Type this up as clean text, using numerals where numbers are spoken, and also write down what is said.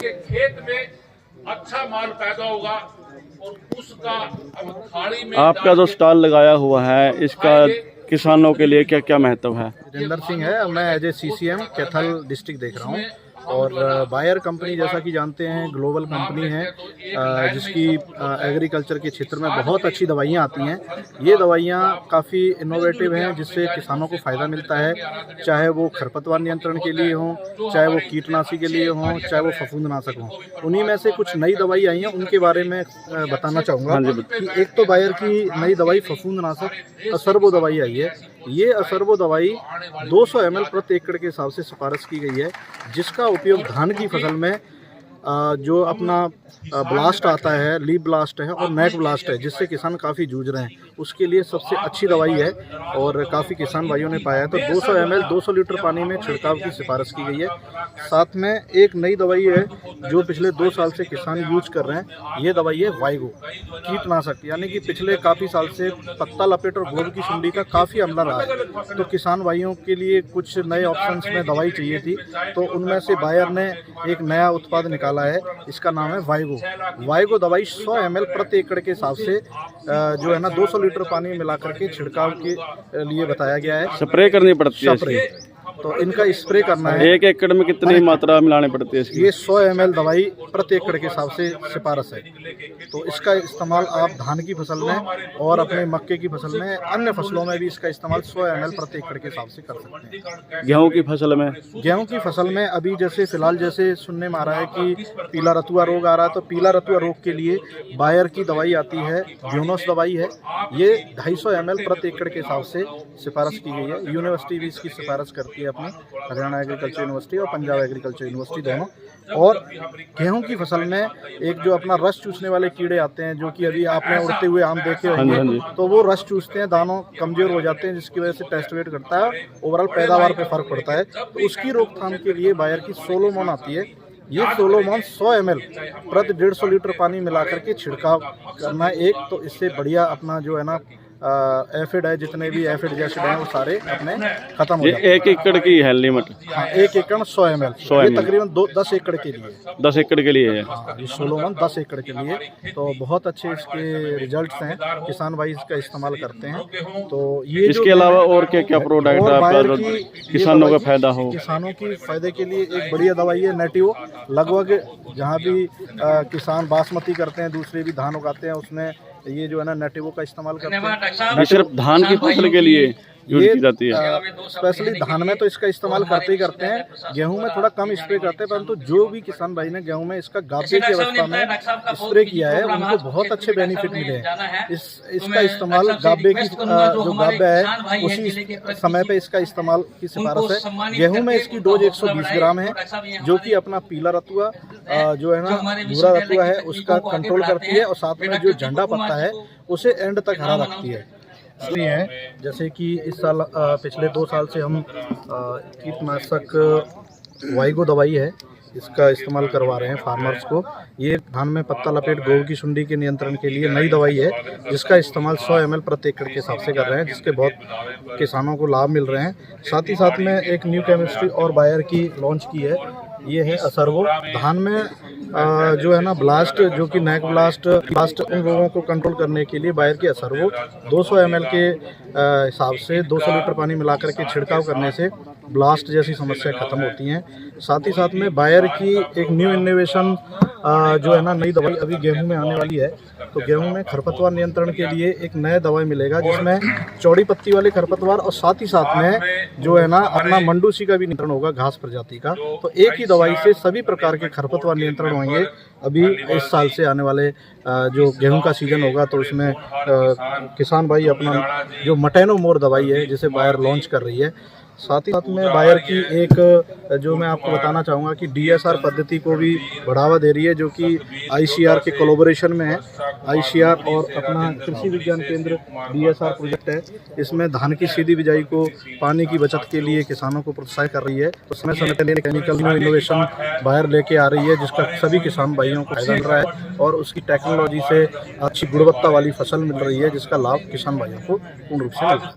के खेत में अच्छा माल पैदा होगा और उसका हम थाली में आपका जो स्टॉल लगाया हुआ है इसका किसानों के लिए क्या क्या महत्व है? वीरेंद्र सिंह है, मैं as a CCM Kaithal district देख रहा हूँ। और बायर कंपनी जैसा कि जानते हैं ग्लोबल कंपनी है जिसकी एग्रीकल्चर के क्षेत्र में बहुत अच्छी दवाइयाँ आती हैं। ये दवाइयाँ काफ़ी इनोवेटिव हैं जिससे किसानों को फ़ायदा मिलता है, चाहे वो खरपतवार नियंत्रण के लिए हों, चाहे वो कीटनाशी के लिए हों, चाहे वो फफूंदनाशक हों। उन्हीं में से कुछ नई दवाई आई हैं, उनके बारे में बताना चाहूँगा कि एक तो बायर की नई दवाई फफूंदनाशक असरबो दवाई आई है। ये असरबो दवाई 200 ml प्रति एकड़ के हिसाब से सिफारिश की गई है, जिसका उपयोग धान की फसल में जो अपना ब्लास्ट आता है, लीफ ब्लास्ट है और नेक ब्लास्ट है, जिससे किसान काफ़ी जूझ रहे हैं, उसके लिए सबसे अच्छी दवाई है और काफ़ी किसान भाइयों ने पाया है। तो 200 ml 200 लीटर पानी में छिड़काव की सिफारिश की गई है। साथ में एक नई दवाई है जो पिछले 2 साल से किसान यूज कर रहे हैं, ये दवाई है वाइगो कीटनाशक, यानी कि पिछले काफ़ी साल से पत्ता लपेट और गोभी की सुंडी का काफ़ी हमला रहा है। तो किसान भाइयों के लिए कुछ नए ऑप्शंस में दवाई चाहिए थी, तो उनमें से बायर ने एक नया उत्पाद निकाला है, इसका नाम है वाइगो दवाई 100 ml प्रति एकड़ के हिसाब से जो है ना 200 लीटर पानी मिलाकर के छिड़काव के लिए बताया गया है। स्प्रे करनी पड़ती है स्प्रे, तो इनका स्प्रे करना है। 1 एकड़ में कितनी मात्रा मिलानी पड़ती है इसकी? ये 100 ml दवाई प्रति एकड़ के हिसाब से सिफारिश है। तो इसका इस्तेमाल आप धान की फसल में और अपने मक्के की फसल में, अन्य फसलों में भी इसका इस्तेमाल 100 ml प्रति एकड़ के हिसाब से कर सकते हैं। गेहूं की फसल में? गेहूं की फसल में अभी जैसे फिलहाल जैसे सुनने में आ रहा है कि पीला रतुआ रोग आ रहा है, तो पीला रतुआ रोग के लिए बायर की दवाई आती है, ब्यूनोस दवाई है। ये 250 ml प्रति एकड़ के हिसाब से सिफारिश की गई है। यूनिवर्सिटी भी इसकी सिफारिश करती है, अपनी हरियाणा एग्रीकल्चर यूनिवर्सिटी और पंजाब एग्रीकल्चर यूनिवर्सिटी दोनों। और गेहूं की फसल में एक जो अपना रस चूसने वाले कीड़े आते हैं, जो कि अभी आपने उड़ते हुए आम देखे होंगे, तो वो रस चूसते हैं, दानों कमजोर हो जाते हैं, जिसकी वजह से टेस्ट वेट करता है, ओवरऑल पैदावार पे फर्क पड़ता है। तो उसकी रोकथाम के लिए बायर की सोलोमोन आती है। ये सोलोमोन 100 ml प्रति 150 लीटर पानी मिलाकर के छिड़काव करना है एक, तो इससे बढ़िया अपना जो है ना एफिड है, जितने भी एफिड जैसे हैं वो सारे अपने खत्म हो जाते हैं। 1 एकड़ की है लिमिट? हाँ, 1 एकड़ 100 ml। ये तकरीबन 10 एकड़ के लिए। 10 एकड़ के लिए है। हाँ, ये सोलोमन 10 एकड़ के लिए। तो बहुत अच्छे इसके रिजल्ट्स हैं, किसान भाई इसका इस्तेमाल करते हैं। तो ये इसके अलावा और क्या क्या प्रोडक्ट आपका जो किसानों का फायदा हो? किसानों की फायदे के लिए एक बढ़िया दवाई है नेटिवो। लगभग जहाँ भी किसान बासमती करते हैं, दूसरे भी धान उगाते हैं, उसमें ये जो है ना नेटिवो का इस्तेमाल करते हैं। ये सिर्फ धान की फसल के लिए यूज की जाती है? स्पेशली धान में तो इसका इस्तेमाल करते ही करते हैं, गेहूं में थोड़ा कम स्प्रे करते हैं, परंतु जो भी किसान भाई ने गेहूं में इसका गाभे की अवस्था में स्प्रे किया है, उनको बहुत अच्छे बेनिफिट मिले हैं। इसका इस्तेमाल गाभे की जो गाभा है उसी समय पे इसका इस्तेमाल की सिफारिश है। गेहूं में इसकी डोज 120 ग्राम है, जो कि अपना पीला रतुआ जो है ना भूरा रतुआ है उसका कंट्रोल करती है, और साथ में जो झंडा पत्ता है उसे एंड तक हरा रखती है। है जैसे कि इस साल पिछले 2 साल से हम कीटनाशक वाइगो दवाई है, इसका इस्तेमाल करवा रहे हैं फार्मर्स को। ये धान में पत्ता लपेट गोभी की सुंडी के नियंत्रण के लिए नई दवाई है, जिसका इस्तेमाल 100 ml प्रति एकड़ के हिसाब से कर रहे हैं, जिसके बहुत किसानों को लाभ मिल रहे हैं। साथ ही साथ में एक न्यू केमिस्ट्री और बायर की लॉन्च की है, ये है असरबो। धान में जो है ना ब्लास्ट, जो कि नेक ब्लास्ट उन रोगों को कंट्रोल करने के लिए बायर की असरबो 200 ml के हिसाब से 200 लीटर पानी मिलाकर के छिड़काव करने से ब्लास्ट जैसी समस्या खत्म होती हैं। साथ ही साथ में बायर की एक न्यू इनोवेशन जो है ना नई दवाई अभी गेहूं में आने वाली है। तो गेहूं में खरपतवार नियंत्रण के लिए एक नया दवाई मिलेगा, जिसमें चौड़ी पत्ती वाले खरपतवार और साथ ही साथ में जो है ना अपना मंडूसी का भी नियंत्रण होगा, घास प्रजाति का। तो एक ही दवाई से सभी प्रकार के खरपतवार नियंत्रण होंगे। अभी इस साल से आने वाले जो गेहूं का सीजन होगा, तो उसमें किसान भाई अपना जो मटेनो मोर दवाई है जिसे बायर लॉन्च कर रही है। साथ ही साथ में बायर की एक जो मैं आपको बताना चाहूँगा कि DSR पद्धति को भी बढ़ावा दे रही है, जो कि ICR के कोलैबोरेशन में है। ICR और अपना कृषि विज्ञान केंद्र DSR प्रोजेक्ट है। इसमें धान की सीधी बिजाई को पानी की बचत के लिए किसानों को प्रोत्साहित कर रही है। तो समय समय पर केमिकल इनोवेशन बायर लेके आ रही है, जिसका सभी किसान भाइयों को फायदा मिल रहा है और उसकी टेक्नोलॉजी से अच्छी गुणवत्ता वाली फसल मिल रही है, जिसका लाभ किसान भाइयों को पूर्ण रूप से मिल रहा है।